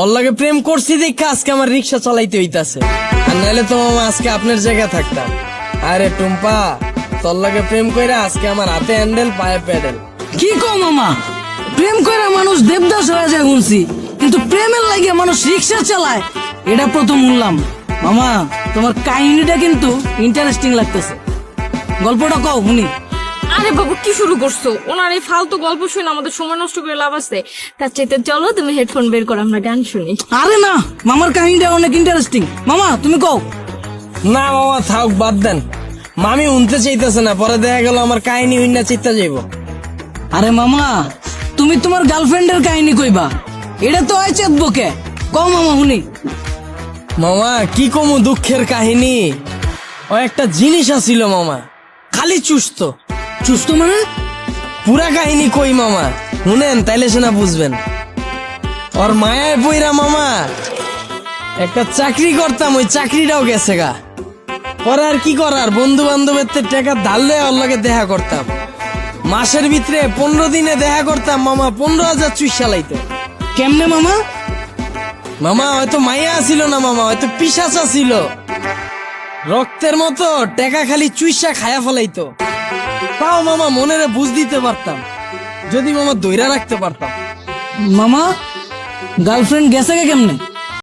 ওর লাগে প্রেম করছি দেখা আজকে আমার রিক্সা চালাইতে হইতাছে, আর নাহলে তো মামা আজকে আপনার জায়গায় থাকতাম। আরে টুম্পা, তোর লাগে প্রেম কইরা আজকে আমার হাতে হ্যান্ডেল পায়ে প্যাডেল। কি কো মামা, প্রেম কইরা মানুষ দেবদাস হয়ে যায় শুনছি, কিন্তু প্রেমের লাগে মানুষ রিক্সা চালায় এটা প্রথম শুনলাম। মামা তোমার কাহিনীটা কিন্তু ইন্টারেস্টিং লাগতেছে, গল্পটা কও শুনি। আরে বাবু কি শুরু করছো? ওনার এই ফালতু গল্প শুনে আমাদের সময় নষ্ট করে লাভ আছে? তার চাইতে চলো তুমি হেডফোন বের করো, আমরা গান শুনি। আরে না, মামার কাহিনীটা অনেক ইন্টারেস্টিং, মামা তুমি কও। না মামা থাক, বাদ দেন। মামি উনতে চাইতেছে না, পরে দেখা গেল আমার কাহিনী হইনা চিত্তা যাইব। আরে মামা তুমি তোমার গার্লফ্রেন্ডের কাহিনী কইবা, এটা তো হয় চেতবকে, কও মামা শুনি। মামা কি কমু দুঃখের কাহিনী। ও একটা জিনিস আছিল মামা, খালি চুস্ত। সুস্থ মানে? পুরা কাহিনী কই মামা, শুনেন তাইলে সেনা বুঝবেন। ওর মায়ায় বইরা মামা একটা চাকরি করতাম, ওই চাকরিটাও গেছে গা। পরে আর কি করার, বন্ধু বান্ধবের টাকা ধারলে ওর লগে দেখা করতাম। মাসের ভিতরে 15 দিনে দেখা করতাম মামা, 15,000 চুইসা লাইতো। কেমনে মামা? মামা হয়তো মাইয়া ছিল না মামা, হয়তো পিশাচা ছিল। রক্তের মতো টাকা খালি চুইসা খায়া ফেলাইতো। তাও মামা মনেরে বুঝ দিতে পারতাম, যদি মামা দইরা রাখতে পারতাম। মামা গার্লফ্রেন্ড গেছে কে কেমনে?